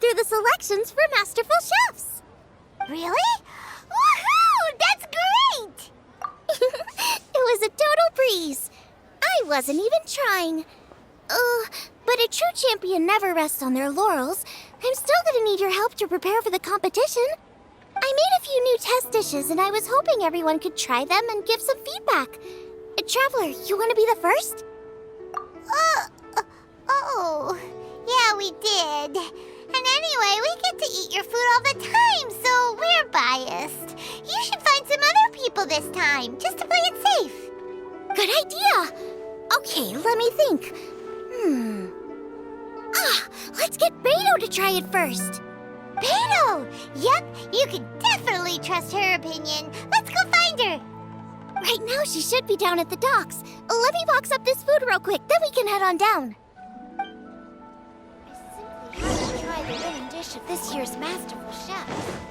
through the selections for Masterful Chefs. Really? Woohoo! That's great! It was a total breeze. I wasn't even trying. But a true champion never rests on their laurels. I'm still gonna need your help to prepare for the competition. I made a few new test dishes, and I was hoping everyone could try them and give some feedback. Traveler, you want to be the first? Oh, yeah, we did. And anyway, we get to eat your food all the time, so we're biased. You should find some other people this time, just to play it safe. Good idea. Okay, let me think. Let's get Beidou to try it first. Beidou! Yep, you can definitely trust her opinion. Let's go find her. Right now, she should be down at the docks. Let me box up this food real quick, then we can head on down. I simply have to try the winning dish of this year's Masterful Chef.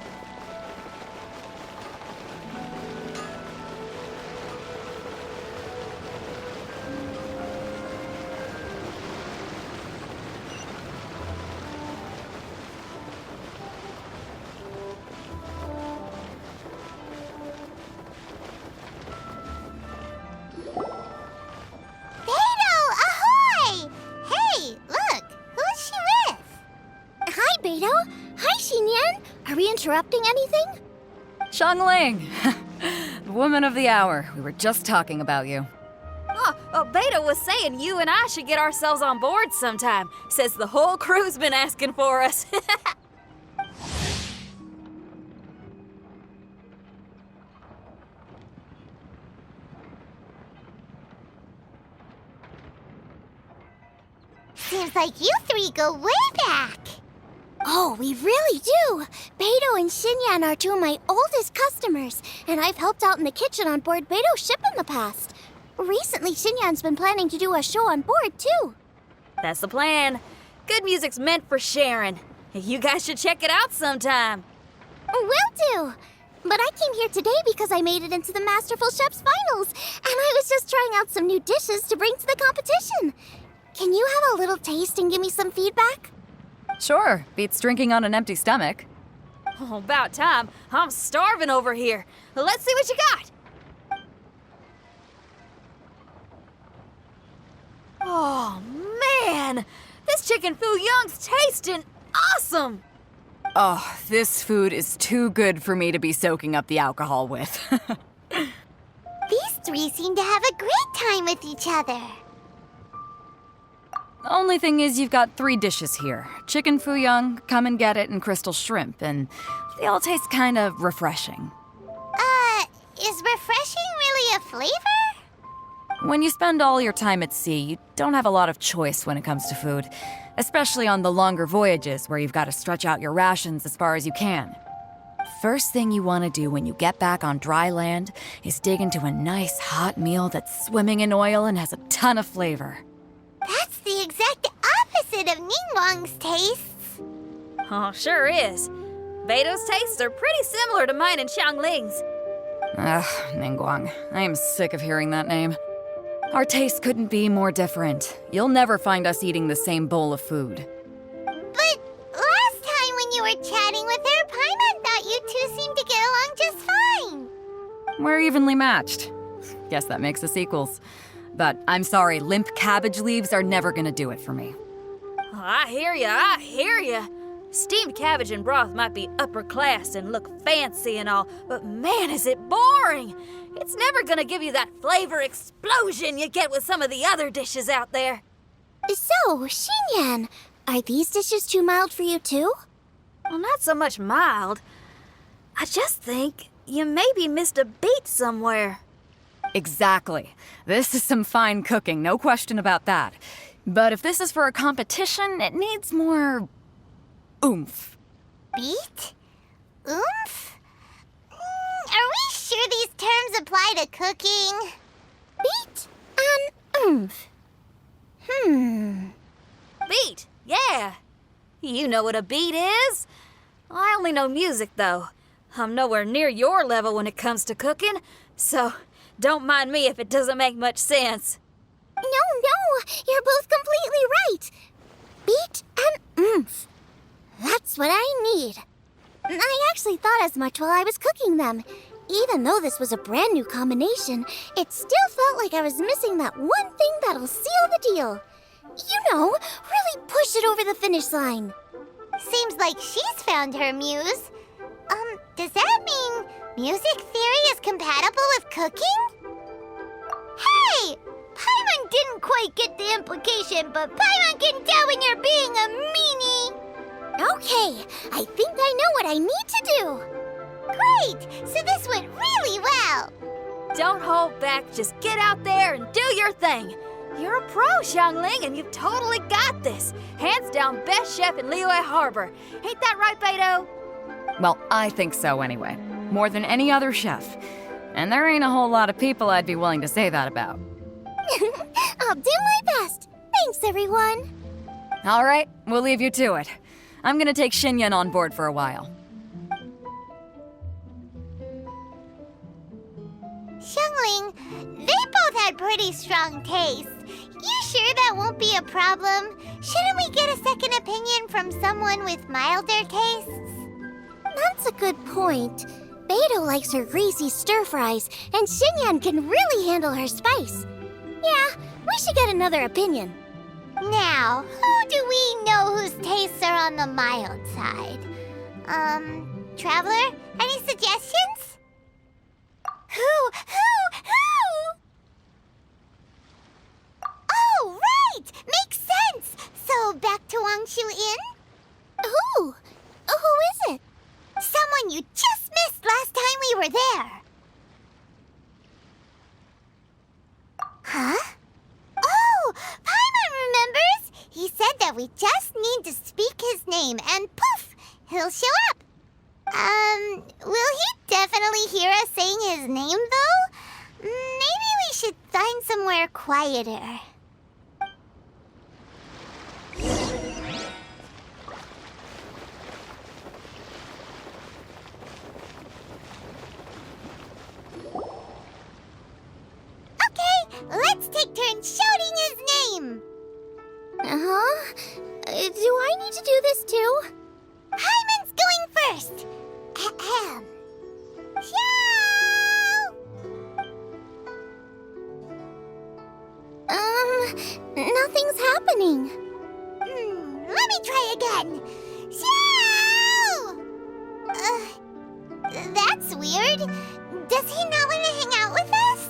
Beidou? Hi, Xinyan. Are we interrupting anything? Xiangling! Woman of the hour. We were just talking about you. Beidou was saying you and I should get ourselves on board sometime. Says the whole crew's been asking for us. Seems like you three go way back. Oh, we really do! Beidou and Xinyan are two of my oldest customers, and I've helped out in the kitchen on board Beidou's ship in the past. Recently, Xinyan's been planning to do a show on board, too. That's the plan. Good music's meant for sharing. You guys should check it out sometime. Will do! But I came here today because I made it into the Masterful Chef's finals, and I was just trying out some new dishes to bring to the competition. Can you have a little taste and give me some feedback? Sure, beats drinking on an empty stomach. Oh, about time. I'm starving over here. Let's see what you got. Oh, man! This chicken fuyong's tasting awesome! Oh, this food is too good for me to be soaking up the alcohol with. These three seem to have a great time with each other. Only thing is you've got 3 dishes here. Chicken fuyong, come and get it, and crystal shrimp, and they all taste kind of refreshing. Is refreshing really a flavor? When you spend all your time at sea, you don't have a lot of choice when it comes to food, especially on the longer voyages where you've got to stretch out your rations as far as you can. First thing you want to do when you get back on dry land is dig into a nice hot meal that's swimming in oil and has a ton of flavor. That's the exact opposite of Ningguang's tastes. Oh, sure is. Beidou's tastes are pretty similar to mine and Xiangling's. Ugh, Ningguang. I am sick of hearing that name. Our tastes couldn't be more different. You'll never find us eating the same bowl of food. But last time when you were chatting with her, Paimon thought you two seemed to get along just fine. We're evenly matched. Guess that makes us equals. But I'm sorry, limp cabbage leaves are never gonna do it for me. Oh, I hear ya. Steamed cabbage and broth might be upper class and look fancy and all, but man, is it boring! It's never gonna give you that flavor explosion you get with some of the other dishes out there. So, Xinyan, are these dishes too mild for you too? Well, not so much mild. I just think you maybe missed a beat somewhere. Exactly. This is some fine cooking, no question about that. But if this is for a competition, it needs more oomph. Beat? Oomph? Are we sure these terms apply to cooking? Beat and oomph. Beat, yeah. You know what a beat is. I only know music, though. I'm nowhere near your level when it comes to cooking, so don't mind me if it doesn't make much sense. No, you're both completely right. Beat and oomph. That's just what I need. I actually thought as much while I was cooking them. Even though this was a brand new combination, it still felt like I was missing that one thing that'll seal the deal. You know, really push it over the finish line. Seems like she's found her muse. Does that mean music theory is compatible with cooking? Hey! Paimon didn't quite get the implication, but Paimon can tell when you're being a meanie. Okay, I think I know what I need to do. Great! So this went really well. Don't hold back, just get out there and do your thing. You're a pro, Xiangling, and you've totally got this. Hands down best chef in Liyue Harbor. Ain't that right, Beidou? Well, I think so anyway. More than any other chef. And there ain't a whole lot of people I'd be willing to say that about. I'll do my best. Thanks, everyone. All right, we'll leave you to it. I'm gonna take Xinyan on board for a while. Xiangling, they both had pretty strong tastes. You sure that won't be a problem? Shouldn't we get a second opinion from someone with milder tastes? That's a good point. Beidou likes her greasy stir-fries, and Xinyan can really handle her spice. Yeah, we should get another opinion. Now, who do we know whose tastes are on the mild side? Traveler, any suggestions? Who? Oh, right! Makes sense! So, back to Wangshu Inn? Who? Who is it? Someone you just missed last time we were there. Huh? Oh, Paimon remembers! He said that we just need to speak his name and poof, he'll show up. Will he definitely hear us saying his name though? Maybe we should find somewhere quieter. Let's take turns shouting his name. Uh-huh. Do I need to do this too? Paimon's going first. Ahem. Xiao! Nothing's happening. Let me try again. Xiao! That's weird. Does he not want to hang out with us?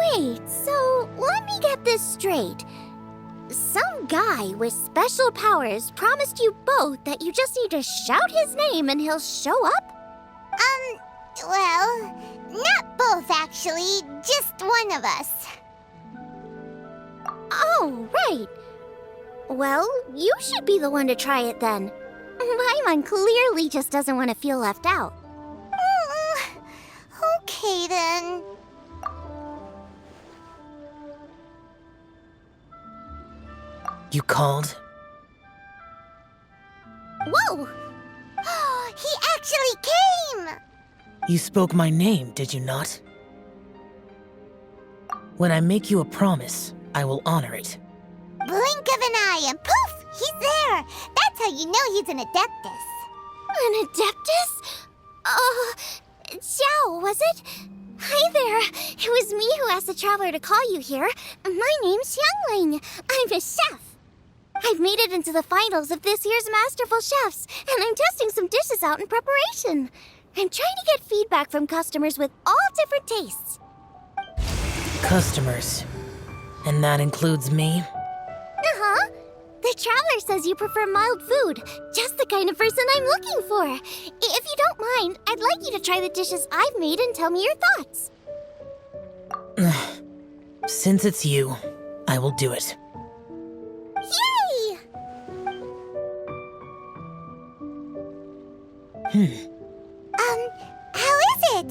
Wait, so let me get this straight. Some guy with special powers promised you both that you just need to shout his name and he'll show up? Well, not both actually, just one of us. Oh, right. Well, you should be the one to try it then. Paimon clearly just doesn't want to feel left out. Okay then. You called? Whoa! He actually came! You spoke my name, did you not? When I make you a promise, I will honor it. Blink of an eye and poof! He's there! That's how you know he's an Adeptus. An Adeptus? Xiao, was it? Hi there. It was me who asked the traveler to call you here. My name's Xiangling. I'm a chef. I've made it into the finals of this year's Masterful Chefs, and I'm testing some dishes out in preparation. I'm trying to get feedback from customers with all different tastes. Customers. And that includes me? Uh-huh. The traveler says you prefer mild food, just the kind of person I'm looking for. If you don't mind, I'd like you to try the dishes I've made and tell me your thoughts. Since it's you, I will do it. Yay! How is it?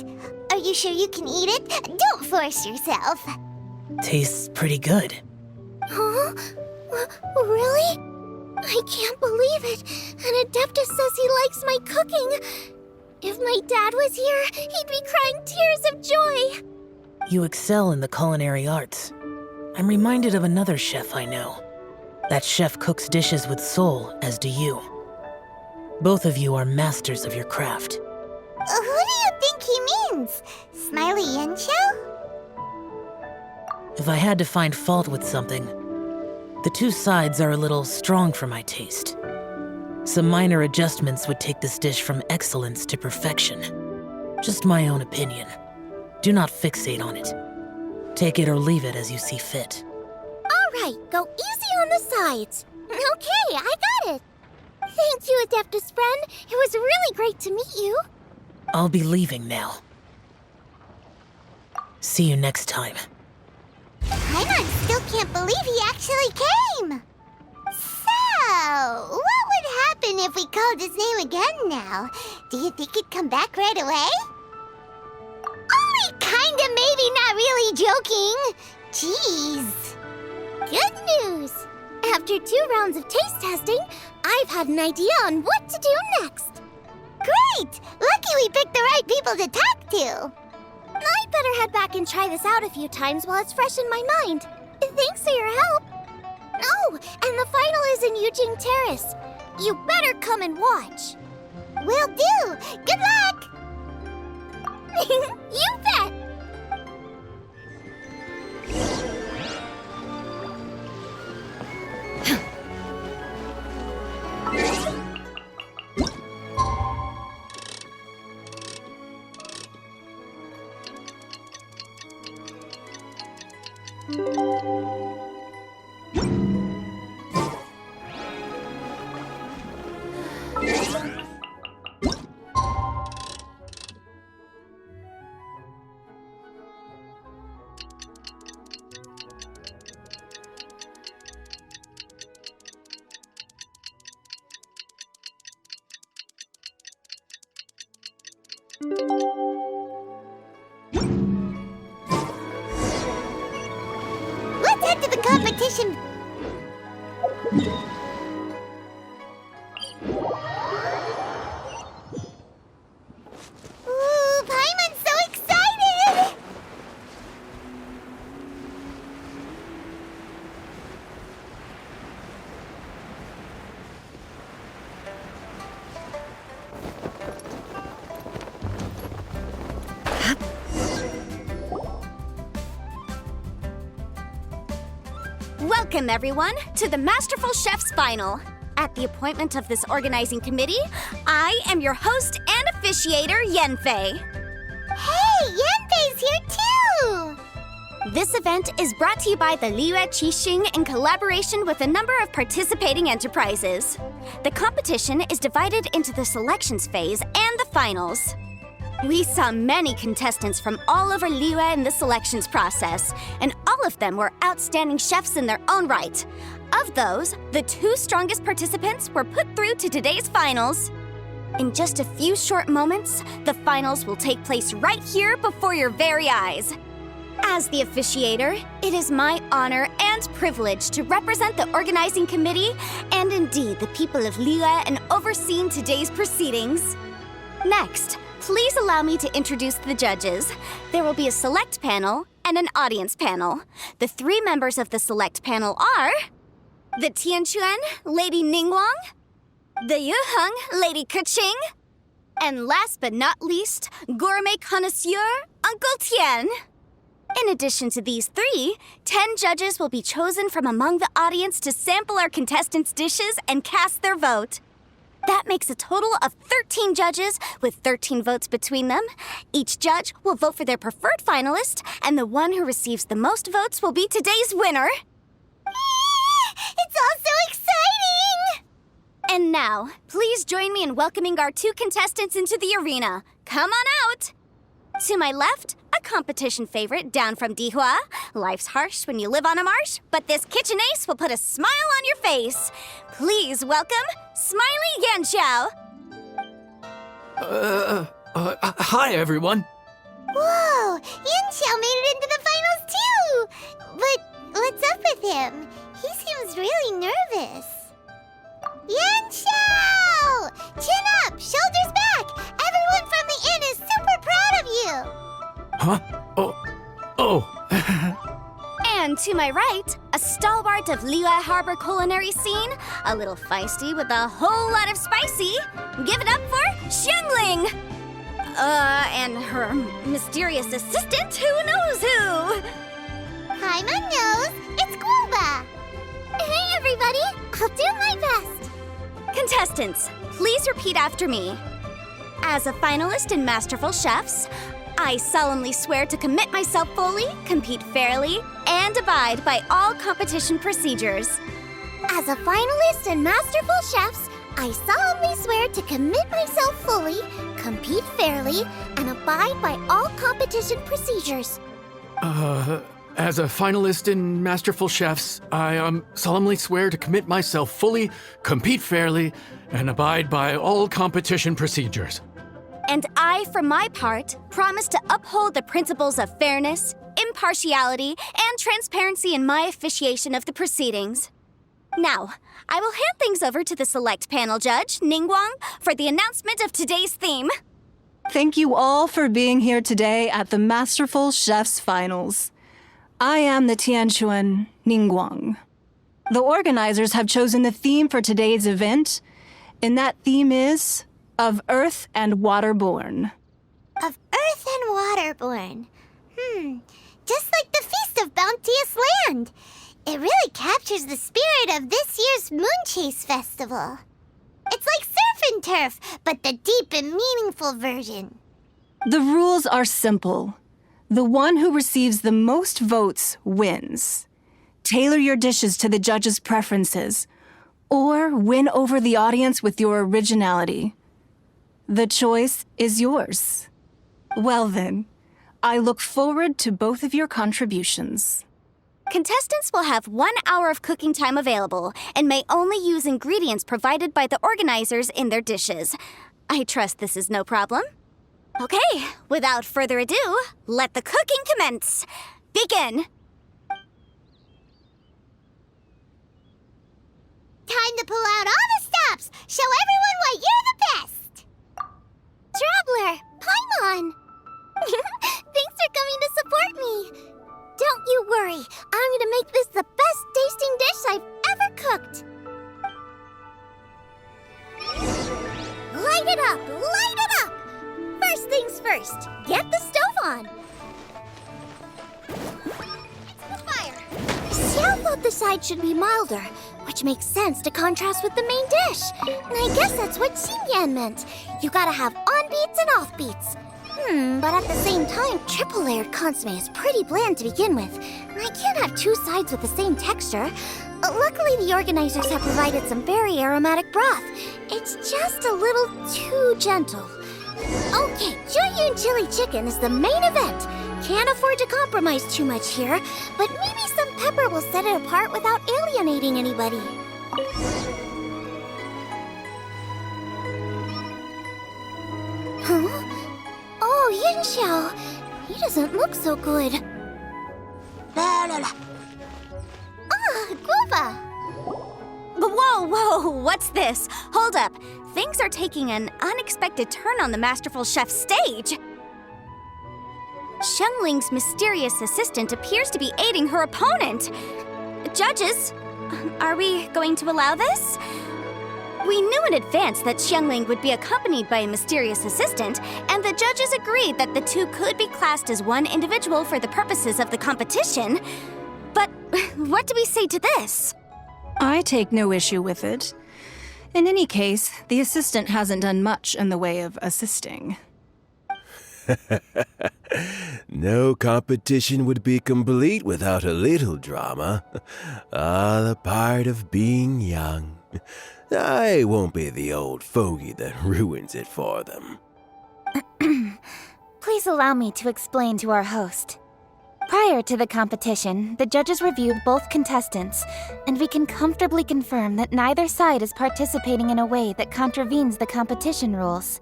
Are you sure you can eat it? Don't force yourself. Tastes pretty good. Huh? Really? I can't believe it. An Adeptus says he likes my cooking. If my dad was here, he'd be crying tears of joy. You excel in the culinary arts. I'm reminded of another chef I know. That chef cooks dishes with soul, as do you. Both of you are masters of your craft. Who do you think he means? Smiley Yanqiao? If I had to find fault with something, the two sides are a little strong for my taste. Some minor adjustments would take this dish from excellence to perfection. Just my own opinion. Do not fixate on it. Take it or leave it as you see fit. All right, go easy on the sides. Okay, I got it. Thank you, Adeptus friend. It was really great to meet you. I'll be leaving now. See you next time. Paimon still can't believe he actually came! So, what would happen if we called his name again now? Do you think he'd come back right away? Only kinda, maybe, not really joking. Jeez. Good news! After 2 rounds of taste testing, I've had an idea on what to do next. Great! Lucky we picked the right people to talk to. I'd better head back and try this out a few times while it's fresh in my mind. Thanks for your help. Oh, and the final is in Yujing Terrace. You better come and watch. Will do. Good luck! You bet! Let's head to the competition. Ooh, Paimon's so excited! Welcome, everyone, to the Masterful Chef's Final. At the appointment of this organizing committee, I am your host and officiator, Yanfei. Hey, Yanfei's here too! This event is brought to you by the Liyue Keqing in collaboration with a number of participating enterprises. The competition is divided into the selections phase and the finals. We saw many contestants from all over Liyue in the selections process, and all of them were outstanding chefs in their own right. Of those, the 2 strongest participants were put through to today's finals. In just a few short moments, the finals will take place right here before your very eyes. As the officiator, it is my honor and privilege to represent the organizing committee and indeed the people of Liyue in overseeing today's proceedings. Next, please allow me to introduce the judges. There will be a select panel and an audience panel. The 3 members of the select panel are the Tianquan, Lady Ningguang, the Yuheng, Lady Keqing, and last but not least, gourmet connoisseur, Uncle Tian. In addition to these 3, 10 judges will be chosen from among the audience to sample our contestants' dishes and cast their vote. That makes a total of 13 judges with 13 votes between them. Each judge will vote for their preferred finalist, and the one who receives the most votes will be today's winner. It's all so exciting! And now, please join me in welcoming our 2 contestants into the arena. Come on out! To my left, a competition favorite down from Dihua. Life's harsh when you live on a marsh, but this kitchen ace will put a smile on your face. Please welcome Smiley Yanqiao. Hi, everyone. Whoa, Yanqiao made it into the finals too! But what's up with him? He seems really nervous. Yanqiao! Chin up, shoulders back! Everyone from the inn is super proud of you! Huh? Oh. And to my right, a stalwart of Liyue Harbor culinary scene, a little feisty with a whole lot of spicy, her mysterious assistant, who knows who? Paimon knows. It's Guoba. Hey, everybody! I'll do my best! Contestants, please repeat after me. As a finalist in Masterful Chefs, I solemnly swear to commit myself fully, compete fairly, and abide by all competition procedures. As a finalist in Masterful Chefs, I solemnly swear to commit myself fully, compete fairly, and abide by all competition procedures. As a finalist in Masterful Chefs, I solemnly swear to commit myself fully, compete fairly, and abide by all competition procedures. And I, for my part, promise to uphold the principles of fairness, impartiality, and transparency in my officiation of the proceedings. Now, I will hand things over to the select panel judge, Ningguang, for the announcement of today's theme. Thank you all for being here today at the Masterful Chefs Finals. I am the Tianquan Ningguang. The organizers have chosen the theme for today's event, and that theme is Of Earth and Waterborn. Of Earth and Waterborn. Just like the Feast of Bounteous Land. It really captures the spirit of this year's Moon Chase Festival. It's like surf and turf, but the deep and meaningful version. The rules are simple. The one who receives the most votes wins. Tailor your dishes to the judges' preferences, or win over the audience with your originality. The choice is yours. Well then, I look forward to both of your contributions. Contestants will have 1 hour of cooking time available and may only use ingredients provided by the organizers in their dishes. I trust this is no problem. Okay, without further ado, let the cooking commence. Begin! Time to pull out all the stops! Show everyone why you're the best! Traveler, Paimon! Thanks for coming to support me. Don't you worry, I'm gonna make this the best tasting dish I've ever cooked. Light it up! Light it up! First things first, get the stove on. It's the fire. Xiao thought the side should be milder, which makes sense to contrast with the main dish. And I guess that's what Xinyan meant. You gotta have on-beats and off-beats. But at the same time, triple-layered consomme is pretty bland to begin with. And I can't have two sides with the same texture. Luckily, the organizers have provided some very aromatic broth. It's just a little too gentle. Okay, Jueyun chili chicken is the main event. Can't afford to compromise too much here, but maybe some pepper will set it apart without alienating anybody. Huh? Oh, Yinxiao. He doesn't look so good. Ah, Guoba. Whoa, what's this? Hold up. Things are taking an unexpected turn on the Masterful Chef stage. Xiangling's mysterious assistant appears to be aiding her opponent. Judges, are we going to allow this? We knew in advance that Xiangling would be accompanied by a mysterious assistant, and the judges agreed that the two could be classed as one individual for the purposes of the competition. But what do we say to this? I take no issue with it. In any case, the assistant hasn't done much in the way of assisting. No competition would be complete without a little drama. All a part of being young. I won't be the old fogey that ruins it for them. Please allow me to explain to our host. Prior to the competition, the judges reviewed both contestants, and we can comfortably confirm that neither side is participating in a way that contravenes the competition rules.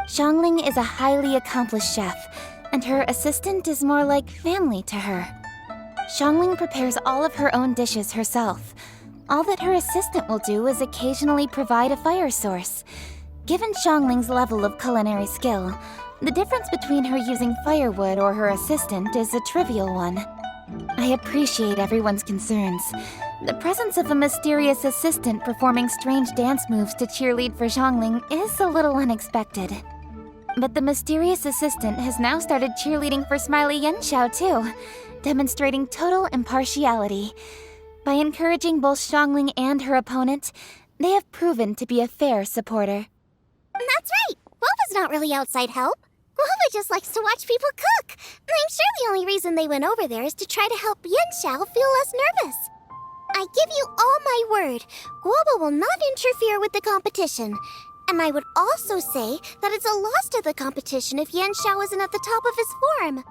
Xiangling is a highly accomplished chef, and her assistant is more like family to her. Xiangling prepares all of her own dishes herself. All that her assistant will do is occasionally provide a fire source. Given Xiangling's level of culinary skill, the difference between her using firewood or her assistant is a trivial one. I appreciate everyone's concerns. The presence of a mysterious assistant performing strange dance moves to cheerlead for Xiangling is a little unexpected. But the mysterious assistant has now started cheerleading for Smiley Yanxiao too, demonstrating total impartiality. By encouraging both Xiangling and her opponent, they have proven to be a fair supporter. That's right! Guoba's not really outside help. Guoba just likes to watch people cook. I'm sure the only reason they went over there is to try to help Yanxiao feel less nervous. I give you all my word, Guoba will not interfere with the competition. And I would also say that it's a loss to the competition if Yanxiao isn't at the top of his form.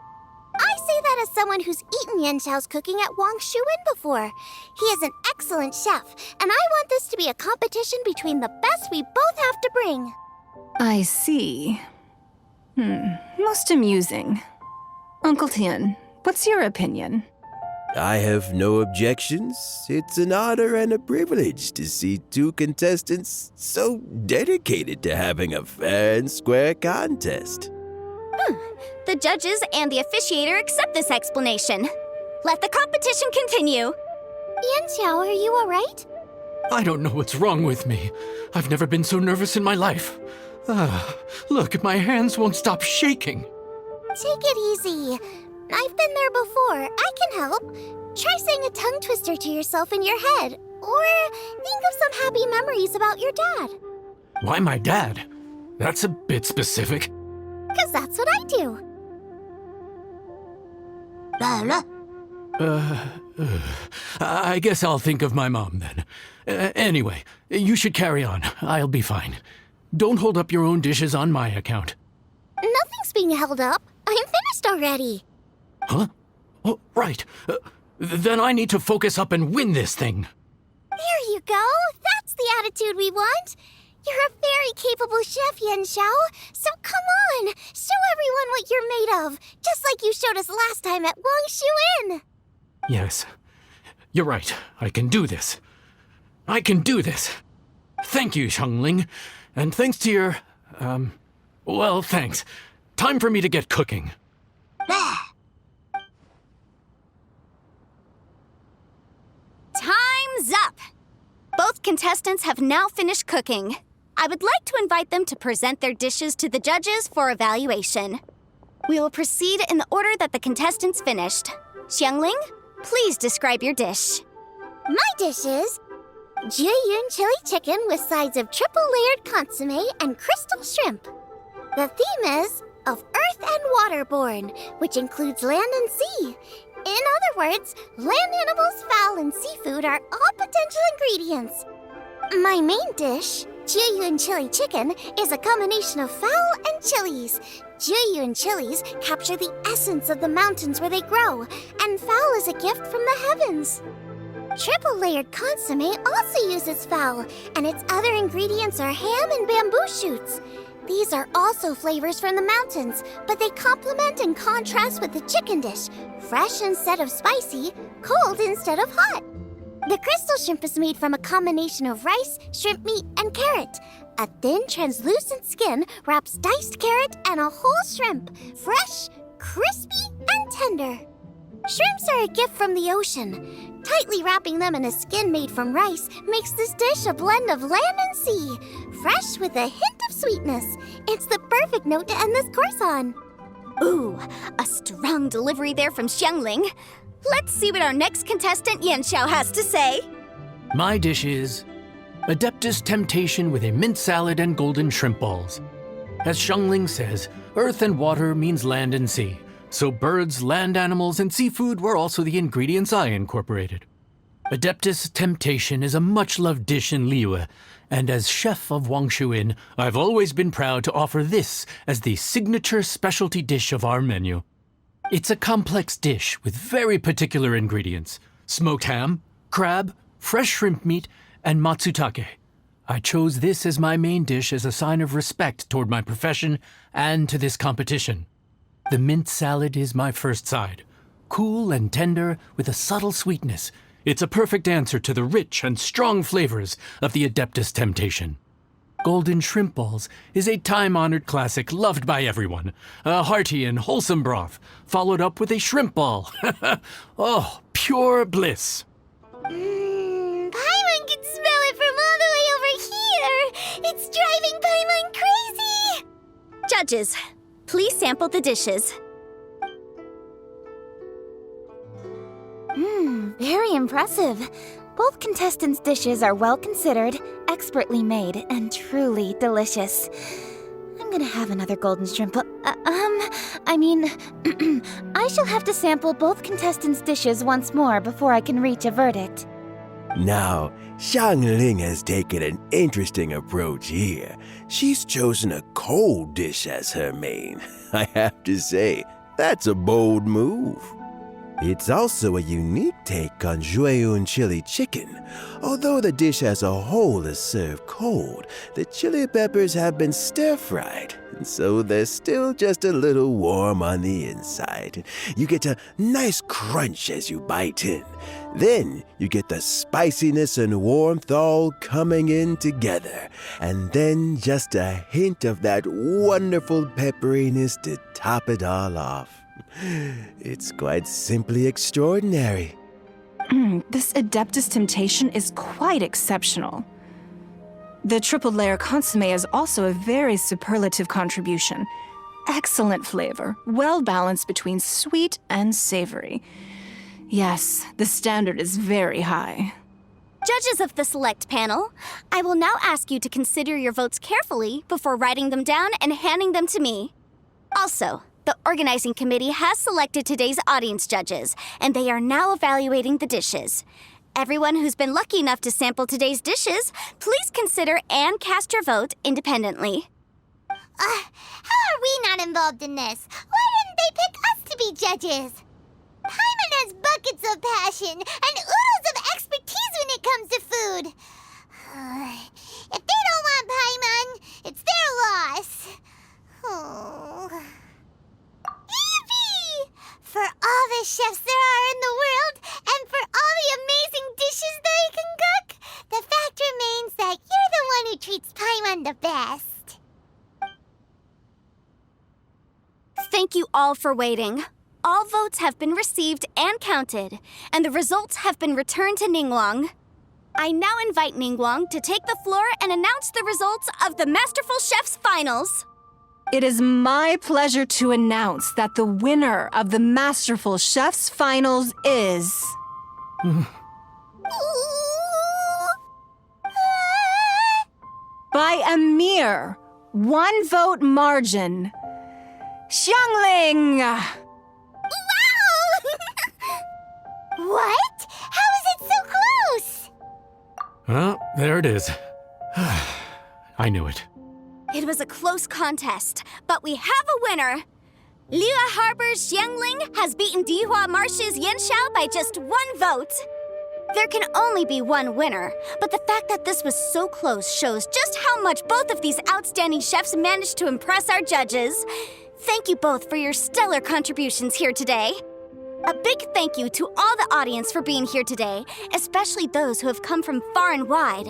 I say that as someone who's eaten Yanxiao's cooking at Wang Shuin before. He is an excellent chef, and I want this to be a competition between the best we both have to bring. I see. Most amusing. Uncle Tian, what's your opinion? I have no objections. It's an honor and a privilege to see two contestants so dedicated to having a fair and square contest. The judges and the officiator accept this explanation. Let the competition continue. Yanxiao, are you alright? I don't know what's wrong with me. I've never been so nervous in my life. Look, my hands won't stop shaking. Take it easy. I've been there before. I can help. Try saying a tongue twister to yourself in your head. Or think of some happy memories about your dad. Why my dad? That's a bit specific. 'Cause that's what I do. I guess I'll think of my mom then. Anyway, you should carry on. I'll be fine. Don't hold up your own dishes on my account. Nothing's being held up. I'm finished already. Huh? Oh, right. Then I need to focus up and win this thing. There you go. That's the attitude we want. You're a very capable chef, Yanxiao. So come on, show everyone what you're made of, just like you showed us last time at Wang Shuin. Yes, you're right. I can do this. I can do this. Thank you, Xiangling. And thanks to your, well, thanks. Time for me to get cooking. Time's up! Both contestants have now finished cooking. I would like to invite them to present their dishes to the judges for evaluation. We will proceed in the order that the contestants finished. Xiangling, please describe your dish. My dish is Jieyun chili chicken with sides of triple-layered consommé and crystal shrimp. The theme is of earth and waterborne, which includes land and sea. In other words, land animals, fowl, and seafood are all potential ingredients. My main dish, Jieyun chili chicken, is a combination of fowl and chilies. Jieyun chilies capture the essence of the mountains where they grow, and fowl is a gift from the heavens. Triple-layered consommé also uses fowl, and its other ingredients are ham and bamboo shoots. These are also flavors from the mountains, but they complement and contrast with the chicken dish, fresh instead of spicy, cold instead of hot. The crystal shrimp is made from a combination of rice, shrimp meat, and carrot. A thin, translucent skin wraps diced carrot and a whole shrimp, fresh, crispy, and tender. Shrimps are a gift from the ocean. Tightly wrapping them in a skin made from rice makes this dish a blend of land and sea, fresh with a hint of sweetness. It's the perfect note to end this course on. Ooh, a strong delivery there from Xiangling. Let's see what our next contestant Yanxiao has to say. My dish is Adeptus Temptation with a mint salad and golden shrimp balls. As Xiangling says, earth and water means land and sea. So birds, land animals, and seafood were also the ingredients I incorporated. Adeptus Temptation is a much-loved dish in Liyue, and as chef of Wang Shuin, I've always been proud to offer this as the signature specialty dish of our menu. It's a complex dish with very particular ingredients: smoked ham, crab, fresh shrimp meat, and matsutake. I chose this as my main dish as a sign of respect toward my profession and to this competition. The mint salad is my first side. Cool and tender with a subtle sweetness, it's a perfect answer to the rich and strong flavors of the Adeptus Temptation. Golden shrimp balls is a time-honored classic loved by everyone. A hearty and wholesome broth, followed up with a shrimp ball. Oh, pure bliss. Paimon can smell it from all the way over here. It's driving Paimon crazy. Judges, please sample the dishes. Very impressive. Both contestants' dishes are well considered, expertly made, and truly delicious. I'm gonna have another golden shrimp. I shall have to sample both contestants' dishes once more before I can reach a verdict. Now, Xiangling has taken an interesting approach here. She's chosen a cold dish as her main. I have to say, that's a bold move. It's also a unique take on Xaio chili chicken. Although the dish as a whole is served cold, the chili peppers have been stir-fried, and so they're still just a little warm on the inside. You get a nice crunch as you bite in. Then you get the spiciness and warmth all coming in together, and then just a hint of that wonderful pepperiness to top it all off. It's quite simply extraordinary. This Adeptus Temptation is quite exceptional. The triple layer consomme is also a very superlative contribution. Excellent flavor, well balanced between sweet and savory. Yes, the standard is very high. Judges of the select panel, I will now ask you to consider your votes carefully before writing them down and handing them to me. Also, the organizing committee has selected today's audience judges, and they are now evaluating the dishes. Everyone who's been lucky enough to sample today's dishes, please consider and cast your vote independently. How are we not involved in this? Why didn't they pick us to be judges? Paimon has buckets of passion and oodles of expertise when it comes to food. If they don't want Paimon, it's their loss. Oh. Yippee! For all the chefs there are in the world, and for all the amazing dishes they can cook, the fact remains that you're the one who treats Paimon the best. Thank you all for waiting. All votes have been received and counted, and the results have been returned to Ningguang. I now invite Ningguang to take the floor and announce the results of the Masterful Chef's Finals. It is my pleasure to announce that the winner of the Masterful Chef's Finals is... by a mere 1 vote margin, Xiangling! What? How is it so close? Well, there it is. I knew it. It was a close contest, but we have a winner. Liyue Harbor's Xiangling has beaten Dihua Marsh's Yanshao by just 1 vote. There can only be one winner, but the fact that this was so close shows just how much both of these outstanding chefs managed to impress our judges. Thank you both for your stellar contributions here today. A big thank you to all the audience for being here today, especially those who have come from far and wide.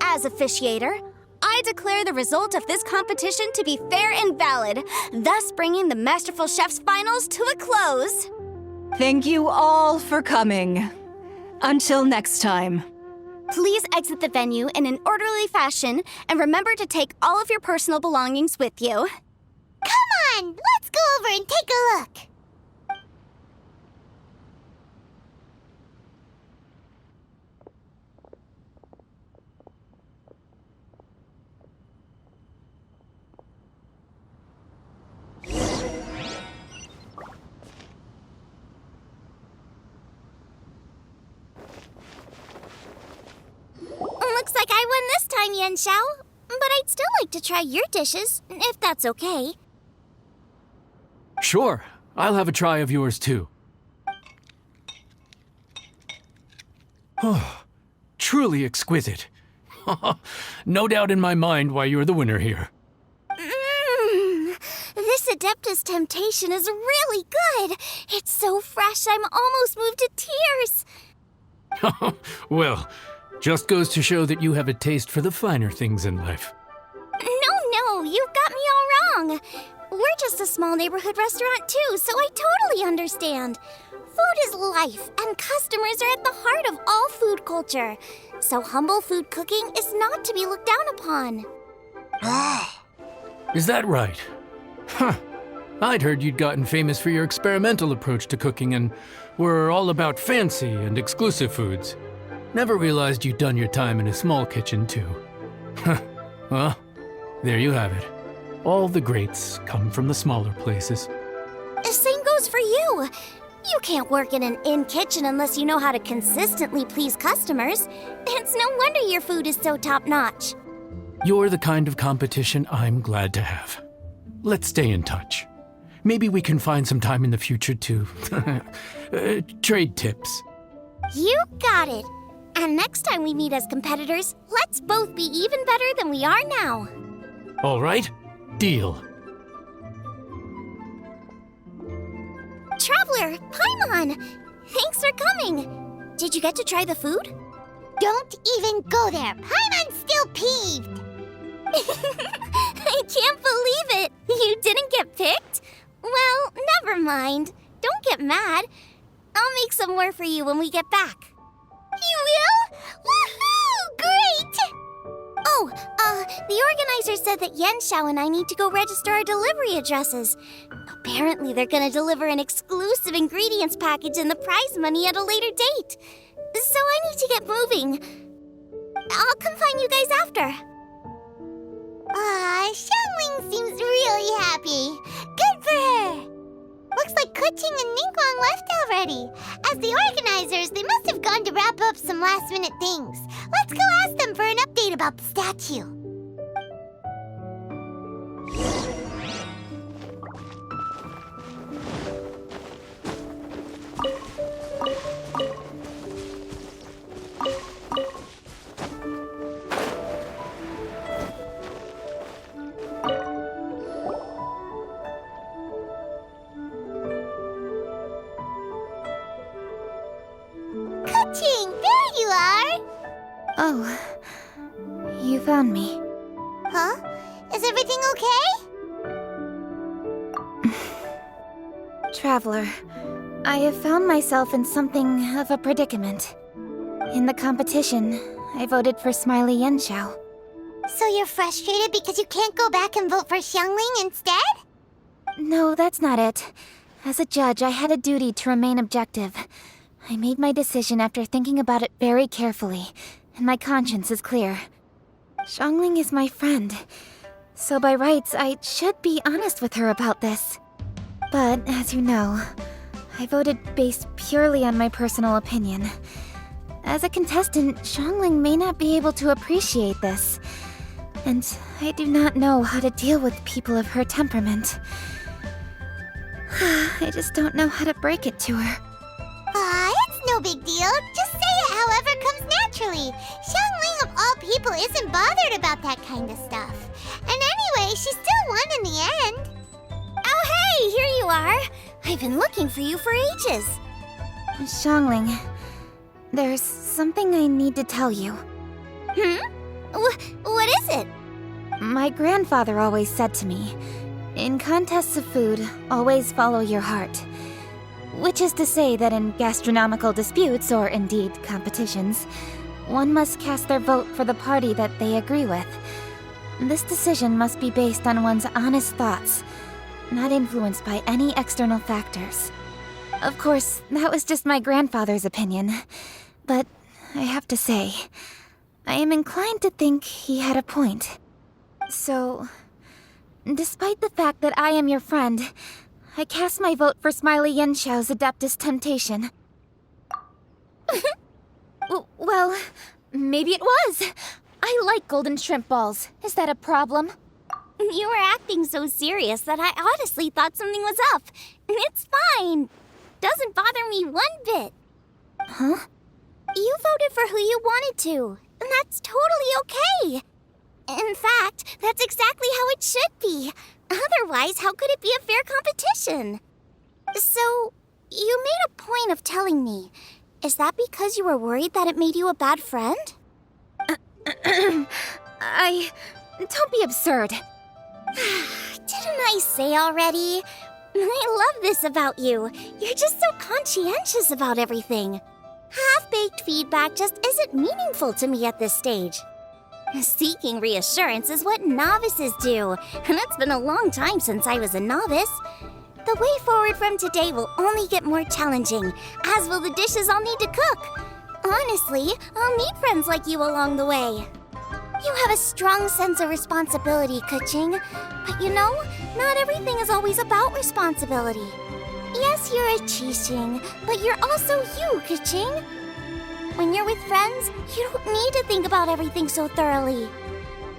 As officiator, I declare the result of this competition to be fair and valid, thus bringing the Masterful Chef's Finals to a close. Thank you all for coming. Until next time. Please exit the venue in an orderly fashion and remember to take all of your personal belongings with you. Come on, let's go over and take a look. Looks like I won this time, Yanshao. But I'd still like to try your dishes, if that's okay. Sure, I'll have a try of yours too. Oh, truly exquisite. No doubt in my mind why you're the winner here. This Adeptus Temptation is really good. It's so fresh, I'm almost moved to tears. Well, just goes to show that you have a taste for the finer things in life. No, you've got me all wrong. We're just a small neighborhood restaurant too, so I totally understand. Food is life, and customers are at the heart of all food culture. So humble food cooking is not to be looked down upon. Is that right? Huh. I'd heard you'd gotten famous for your experimental approach to cooking and were all about fancy and exclusive foods. Never realized you'd done your time in a small kitchen, too. Well, there you have it. All the greats come from the smaller places. The same goes for you. You can't work in an inn kitchen unless you know how to consistently please customers. It's no wonder your food is so top-notch. You're the kind of competition I'm glad to have. Let's stay in touch. Maybe we can find some time in the future to trade tips. You got it. And next time we meet as competitors, let's both be even better than we are now. All right? Deal. Traveler, Paimon! Thanks for coming. Did you get to try the food? Don't even go there. Paimon's still peeved. I can't believe it! You didn't get picked? Well, never mind. Don't get mad. I'll make some more for you when we get back. You will? Woohoo! Great! Oh, the organizer said that Xiao and I need to go register our delivery addresses. Apparently they're gonna deliver an exclusive ingredients package and the prize money at a later date. So I need to get moving. I'll come find you guys after. Xiangling seems really happy. Good for her. Looks like Keqing and Ningguang left already. As the organizers, they must have gone to wrap up some last-minute things. Let's go ask them for an update about the statue. Keqing, there you are! Oh, you found me. Huh? Is everything okay? Traveler, I have found myself in something of a predicament. In the competition, I voted for Smiley Yanxiao. So you're frustrated because you can't go back and vote for Xiangling instead? No, that's not it. As a judge, I had a duty to remain objective. I made my decision after thinking about it very carefully, and my conscience is clear. Xiangling is my friend, so by rights, I should be honest with her about this. But, as you know, I voted based purely on my personal opinion. As a contestant, Xiangling may not be able to appreciate this, and I do not know how to deal with people of her temperament. I just don't know how to break it to her. It's no big deal. Just say it however comes naturally. Xiangling of all people isn't bothered about that kind of stuff. And anyway, she still won in the end. Oh, hey, here you are. I've been looking for you for ages. Xiangling, there's something I need to tell you. What is it? My grandfather always said to me, in contests of food, always follow your heart. Which is to say that in gastronomical disputes, or indeed competitions, one must cast their vote for the party that they agree with. This decision must be based on one's honest thoughts, not influenced by any external factors. Of course, that was just my grandfather's opinion, but I have to say, I am inclined to think he had a point. So, despite the fact that I am your friend, I cast my vote for Smiley Yanxiao's Adeptus Temptation. Well, maybe it was. I like golden shrimp balls. Is that a problem? You were acting so serious that I honestly thought something was up. It's fine. Doesn't bother me one bit. Huh? You voted for who you wanted to, and that's totally okay. In fact, that's exactly how it should be. Otherwise, how could it be a fair competition? So, you made a point of telling me. Is that because you were worried that it made you a bad friend? Don't be absurd. Didn't I say already? I love this about you. You're just so conscientious about everything. Half-baked feedback just isn't meaningful to me at this stage. Seeking reassurance is what novices do, and it's been a long time since I was a novice. The way forward from today will only get more challenging, as will the dishes I'll need to cook. Honestly, I'll need friends like you along the way. You have a strong sense of responsibility, Keqing. But you know, not everything is always about responsibility. Yes, you're a Qixing, but you're also you, Keqing. When you're with friends, you don't need to think about everything so thoroughly.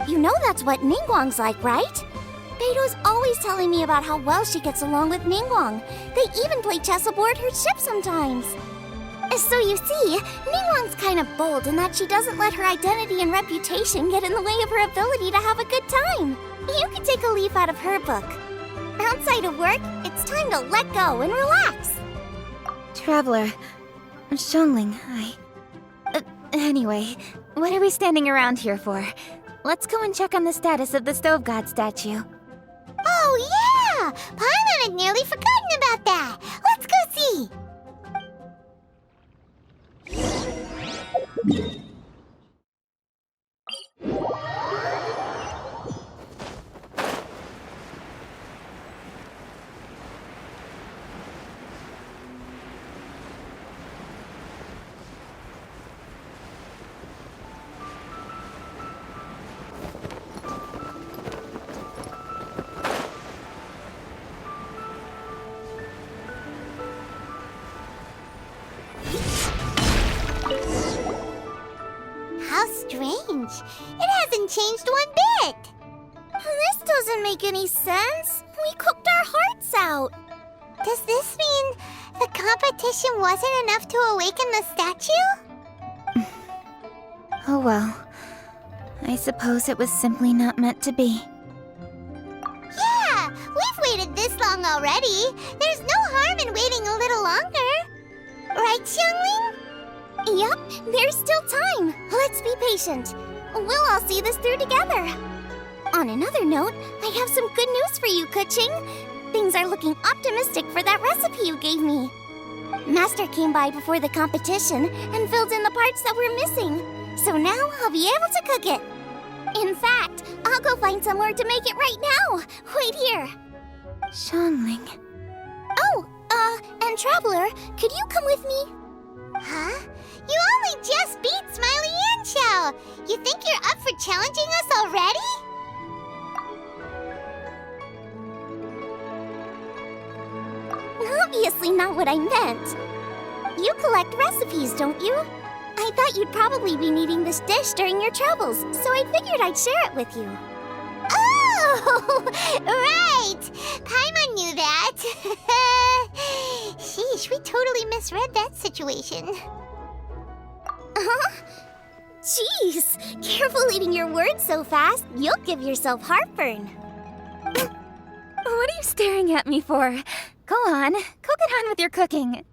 You know that's what Ningguang's like, right? Beidou's always telling me about how well she gets along with Ningguang. They even play chess aboard her ship sometimes. So you see, Ningguang's kind of bold in that she doesn't let her identity and reputation get in the way of her ability to have a good time. You can take a leaf out of her book. Outside of work, it's time to let go and relax. Traveler, Xiangling, anyway, what are we standing around here for? Let's go and check on the status of the Stove God statue. Oh, yeah! Paimon had nearly forgotten about that. Let's go see. How strange. It hasn't changed one bit. This doesn't make any sense. We cooked our hearts out. Does this mean the competition wasn't enough to awaken the statue? Oh well. I suppose it was simply not meant to be. Yeah, we've waited this long already. There's no harm in waiting a little longer. Right, Xiangling? Yep, there's still time. Let's be patient. We'll all see this through together. On another note, I have some good news for you, Keqing. Things are looking optimistic for that recipe you gave me. Master came by before the competition and filled in the parts that were missing. So now I'll be able to cook it. In fact, I'll go find somewhere to make it right now. Wait here. Xiangling. Oh, and Traveler, could you come with me? Huh? You only just beat Smiley and Xiao. You think you're up for challenging us already? Obviously not what I meant. You collect recipes, don't you? I thought you'd probably be needing this dish during your travels, so I figured I'd share it with you. Oh, right! Paimon knew that. Sheesh, we totally misread that situation. Huh? Jeez, careful eating your words so fast. You'll give yourself heartburn. What are you staring at me for? Go on, go get on with your cooking.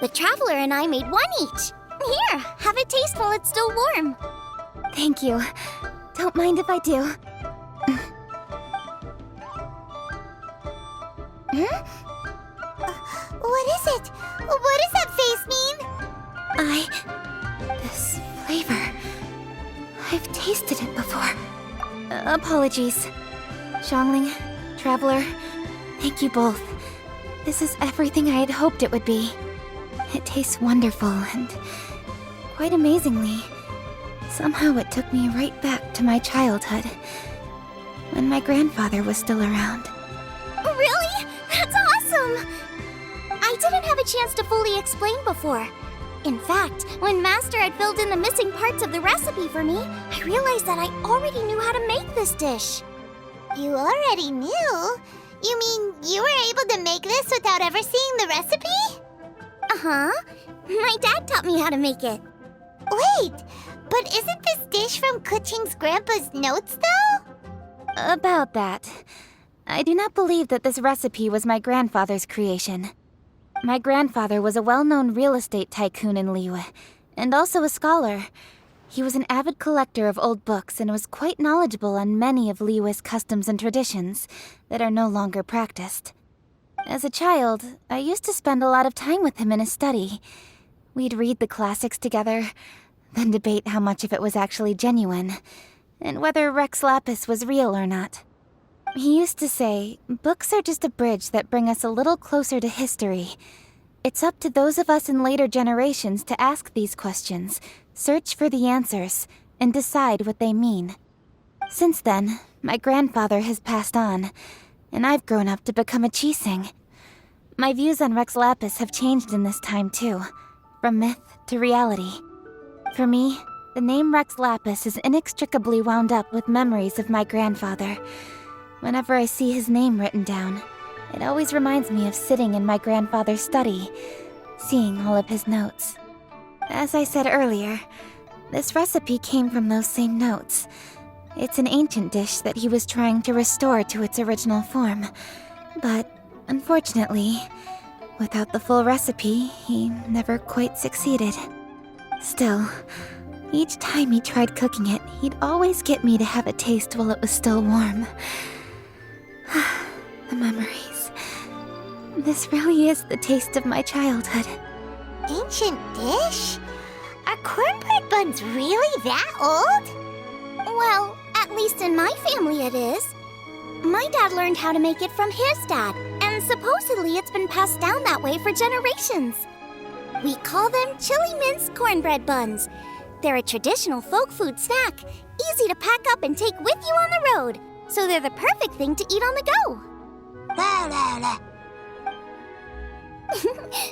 The Traveler and I made one each. Here, have it taste while it's still warm. Thank you. Don't mind if I do. What is it? What does that face mean? This flavor. I've tasted it before. Apologies. Xiangling, Traveler, thank you both. This is everything I had hoped it would be. It tastes wonderful and, quite amazingly, somehow it took me right back to my childhood, when my grandfather was still around. Really? That's awesome! I didn't have a chance to fully explain before. In fact, when Master had filled in the missing parts of the recipe for me, I realized that I already knew how to make this dish. You already knew? You mean you were able to make this without ever seeing the recipe? Uh-huh. My dad taught me how to make it. Wait, but isn't this dish from Keqing's grandpa's notes, though? About that, I do not believe that this recipe was my grandfather's creation. My grandfather was a well-known real estate tycoon in Liyue, and also a scholar. He was an avid collector of old books and was quite knowledgeable on many of Liyue's customs and traditions that are no longer practiced. As a child, I used to spend a lot of time with him in his study. We'd read the classics together, then debate how much of it was actually genuine, and whether Rex Lapis was real or not. He used to say, books are just a bridge that bring us a little closer to history. It's up to those of us in later generations to ask these questions, search for the answers, and decide what they mean. Since then, my grandfather has passed on, and I've grown up to become a Keqing. My views on Rex Lapis have changed in this time too, from myth to reality. For me, the name Rex Lapis is inextricably wound up with memories of my grandfather. Whenever I see his name written down, it always reminds me of sitting in my grandfather's study, seeing all of his notes. As I said earlier, this recipe came from those same notes. It's an ancient dish that he was trying to restore to its original form. But, unfortunately, without the full recipe, he never quite succeeded. Still, each time he tried cooking it, he'd always get me to have a taste while it was still warm. The memories. This really is the taste of my childhood. Ancient dish? Are cornbread buns really that old? Well, at least in my family it is. My dad learned how to make it from his dad, and supposedly it's been passed down that way for generations. We call them chili minced cornbread buns. They're a traditional folk food snack, easy to pack up and take with you on the road, so they're the perfect thing to eat on the go.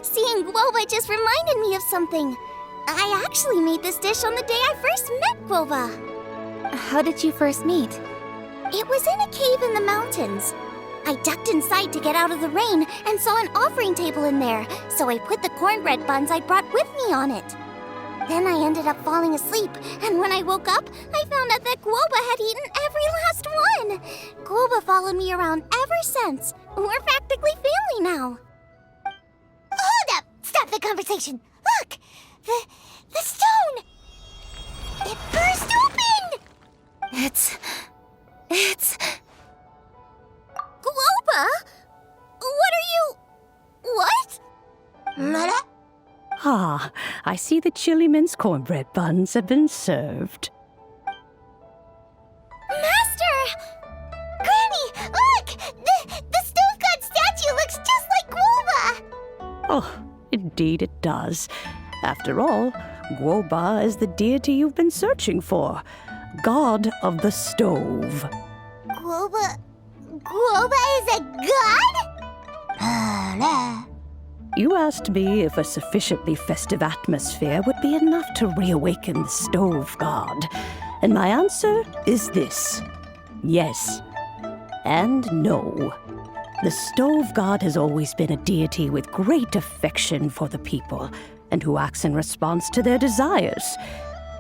Seeing Guoba just reminded me of something. I actually made this dish on the day I first met Guoba. How did you first meet? It was in a cave in the mountains. I ducked inside to get out of the rain and saw an offering table in there, so I put the cornbread buns I'd brought with me on it. Then I ended up falling asleep, and when I woke up, I found out that Guoba had eaten every last one. Guoba followed me around ever since. We're practically family now. Hold up! Stop the conversation! Look! The stone! It burst open! It's... Guoba? What are you... What? Ah, I see the chili mince cornbread buns have been served. Master! Granny, look! The stove god statue looks just like Guoba! Oh, indeed it does. After all, Guoba is the deity you've been searching for, god of the stove. Guoba is a god? You asked me if a sufficiently festive atmosphere would be enough to reawaken the stove god, and my answer is this: yes and no. The stove god has always been a deity with great affection for the people, and who acts in response to their desires.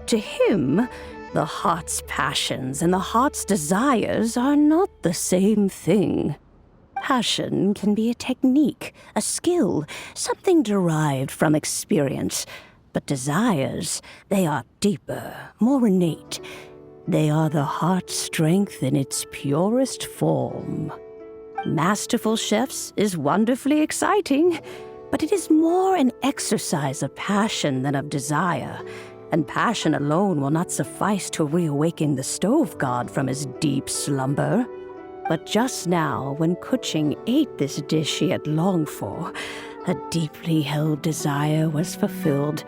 To him, the heart's passions and the heart's desires are not the same thing. passion can be a technique, a skill, something derived from experience. But desires, they are deeper, more innate. They are the heart's strength in its purest form. Masterful chefs is wonderfully exciting, but it is more an exercise of passion than of desire, and passion alone will not suffice to reawaken the stove god from his deep slumber. But just now, when Keqing ate this dish she had longed for, a deeply held desire was fulfilled.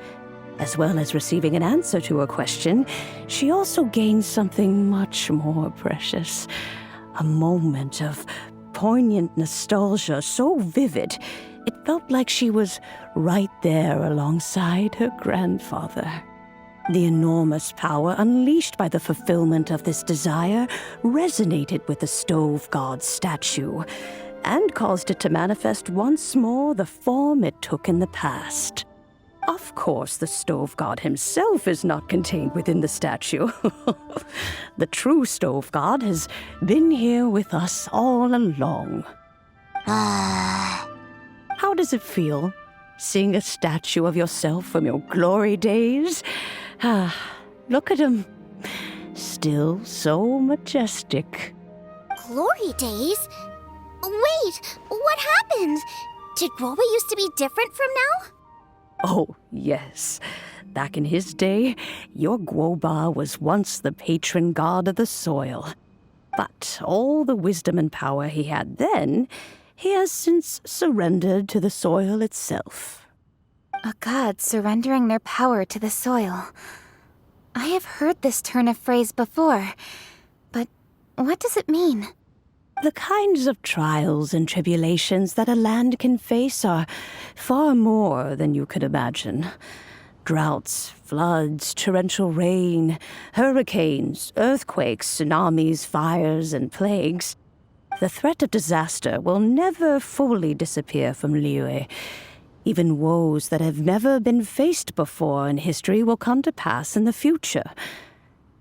As well as receiving an answer to her question, she also gained something much more precious. A moment of poignant nostalgia so vivid, it felt like she was right there alongside her grandfather. The enormous power unleashed by the fulfillment of this desire resonated with the stove god's statue and caused it to manifest once more the form it took in the past. Of course, the stove god himself is not contained within the statue. The true stove god has been here with us all along. How does it feel, seeing a statue of yourself from your glory days? Look at him. Still so majestic. Glory days? Wait, what happened? Did Guoba used to be different from now? Oh, yes. Back in his day, your Guoba was once the patron god of the soil. But all the wisdom and power he had then, he has since surrendered to the soil itself. A god surrendering their power to the soil. I have heard this turn of phrase before, but what does it mean? The kinds of trials and tribulations that a land can face are far more than you could imagine. Droughts, floods, torrential rain, hurricanes, earthquakes, tsunamis, fires, and plagues. The threat of disaster will never fully disappear from Liyue. Even woes that have never been faced before in history will come to pass in the future.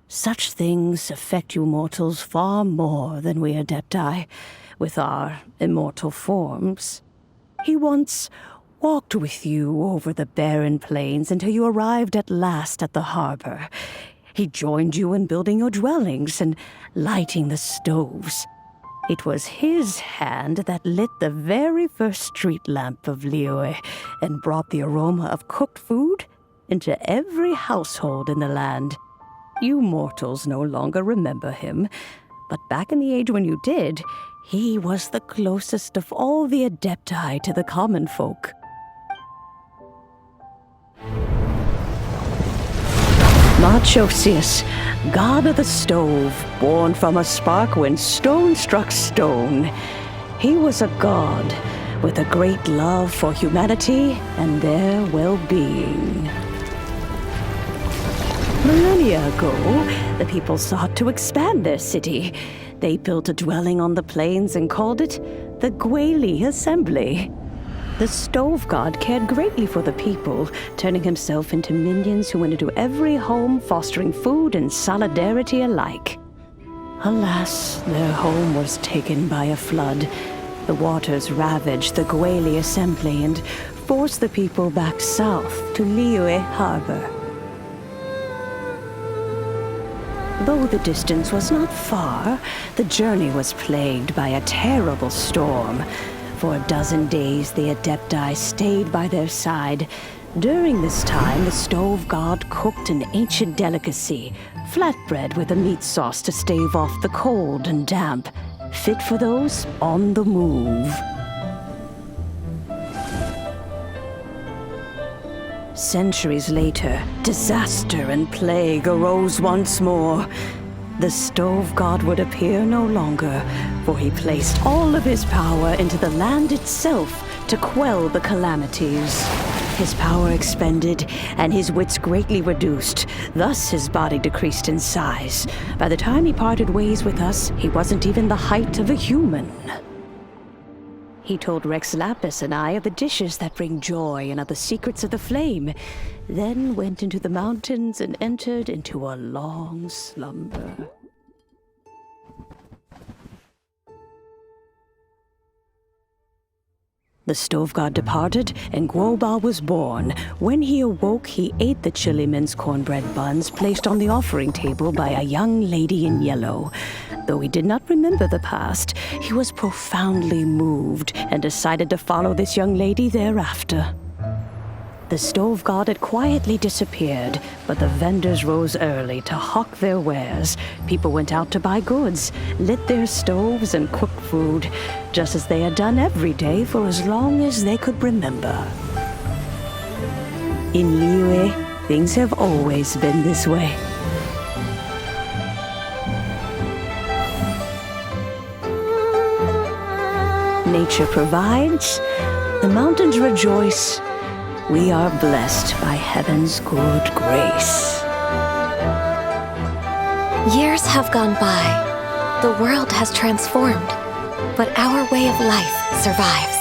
Such things affect you mortals far more than we Adepti, with our immortal forms. He once walked with you over the barren plains until you arrived at last at the harbor. He joined you in building your dwellings and lighting the stoves. It was his hand that lit the very first street lamp of Liyue and brought the aroma of cooked food into every household in the land. You mortals no longer remember him, but back in the age when you did, he was the closest of all the Adepti to the common folk. Marchosius, god of the stove, born from a spark when stone struck stone. He was a god with a great love for humanity and their well-being. Millennia ago, the people sought to expand their city. They built a dwelling on the plains and called it the Gueli Assembly. The stove god cared greatly for the people, turning himself into minions who went into every home, fostering food and solidarity alike. Alas, their home was taken by a flood. The waters ravaged the Gueli Assembly and forced the people back south to Liyue Harbor. Though the distance was not far, the journey was plagued by a terrible storm. For a dozen days, the Adepti stayed by their side. During this time, the stove god cooked an ancient delicacy, flatbread with a meat sauce to stave off the cold and damp, fit for those on the move. Centuries later, disaster and plague arose once more. The stove god would appear no longer, for he placed all of his power into the land itself to quell the calamities. His power expended, and his wits greatly reduced. Thus his body decreased in size. By the time he parted ways with us, he wasn't even the height of a human. He told Rex Lapis and I of the dishes that bring joy and of the secrets of the flame, then went into the mountains and entered into a long slumber. The stove god departed, and Guoba was born. When he awoke, he ate the chili mince cornbread buns placed on the offering table by a young lady in yellow. Though he did not remember the past, he was profoundly moved and decided to follow this young lady thereafter. The stove god had quietly disappeared, but the vendors rose early to hawk their wares. People went out to buy goods, lit their stoves, and cooked food, just as they had done every day for as long as they could remember. In Liyue, things have always been this way. Nature provides, the mountains rejoice. We are blessed by heaven's good grace. Years have gone by. The world has transformed, but our way of life survives.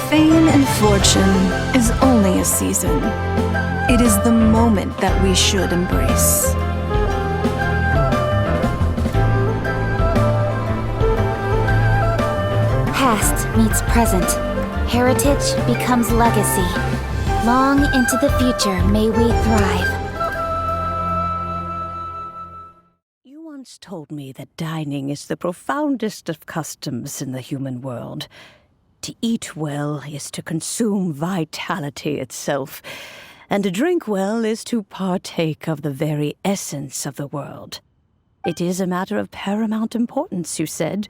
Fame and fortune is only a season. It is the moment that we should embrace. Past meets present. Heritage becomes legacy. Long into the future may we thrive. You once told me that dining is the profoundest of customs in the human world. To eat well is to consume vitality itself, and to drink well is to partake of the very essence of the world. It is a matter of paramount importance, you said,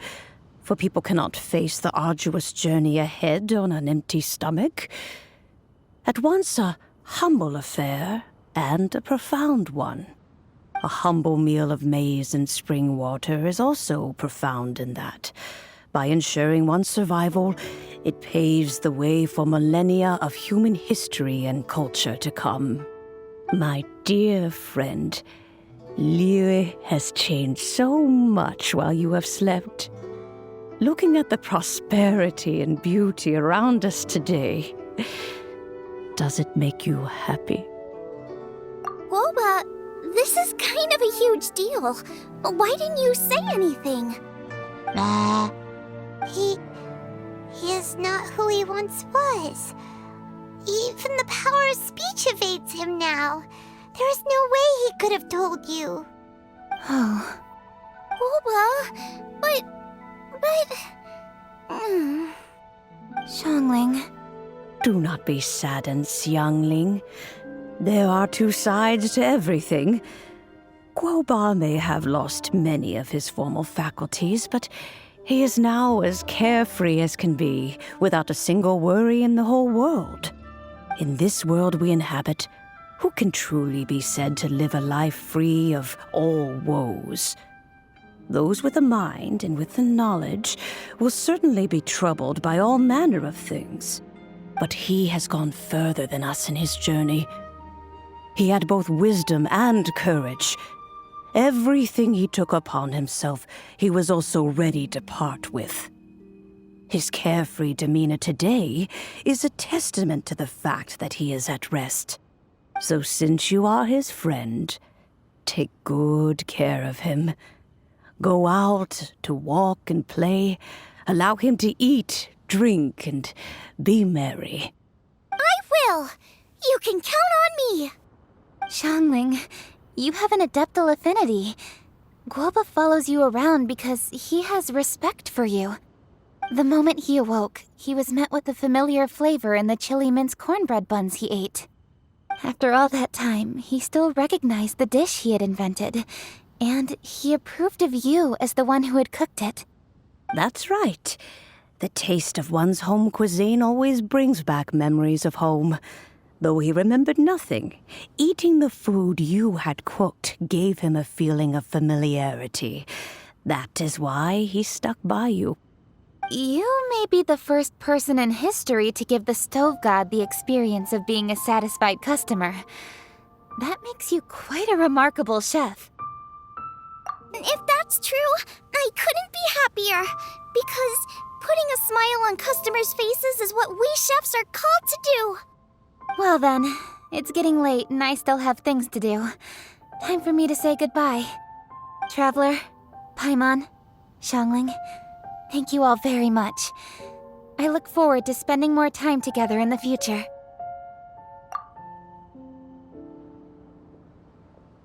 for people cannot face the arduous journey ahead on an empty stomach. At once a humble affair and a profound one. A humble meal of maize and spring water is also profound in that. By ensuring one's survival, it paves the way for millennia of human history and culture to come. My dear friend, Liyue has changed so much while you have slept. Looking at the prosperity and beauty around us today, does it make you happy? Guoba, this is kind of a huge deal. Why didn't you say anything? He is not who he once was. Even the power of speech evades him now. There is no way he could have told you. Oh. Guoba, but... Xiangling. Do not be saddened, Xiangling. There are two sides to everything. Guoba may have lost many of his formal faculties, but he is now as carefree as can be, without a single worry in the whole world. In this world we inhabit, who can truly be said to live a life free of all woes? Those with a mind and with the knowledge will certainly be troubled by all manner of things. But he has gone further than us in his journey. He had both wisdom and courage. Everything he took upon himself, he was also ready to part with. His carefree demeanor today is a testament to the fact that he is at rest. So since you are his friend, take good care of him. Go out to walk and play. Allow him to eat, drink, and be merry. I will! You can count on me! Xiangling, you have an adeptal affinity. Guoba follows you around because he has respect for you. The moment he awoke, he was met with the familiar flavor in the chili mince cornbread buns he ate. After all that time, he still recognized the dish he had invented, and he approved of you as the one who had cooked it. That's right. The taste of one's home cuisine always brings back memories of home. Though he remembered nothing, eating the food you had cooked gave him a feeling of familiarity. That is why he stuck by you. You may be the first person in history to give the stove god the experience of being a satisfied customer. That makes you quite a remarkable chef. If that's true, I couldn't be happier. Because putting a smile on customers' faces is what we chefs are called to do. Well then, it's getting late and I still have things to do. Time for me to say goodbye. Traveler, Paimon, Xiangling, thank you all very much. I look forward to spending more time together in the future.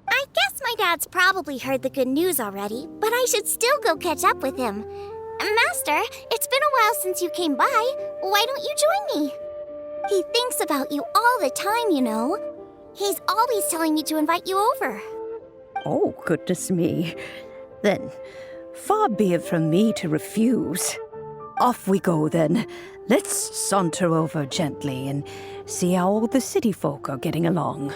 I guess my dad's probably heard the good news already, but I should still go catch up with him. Master, it's been a while since you came by. Why don't you join me? He thinks about you all the time, you know. He's always telling me to invite you over. Oh, goodness me. Then, far be it from me to refuse. Off we go, then. Let's saunter over gently and see how all the city folk are getting along.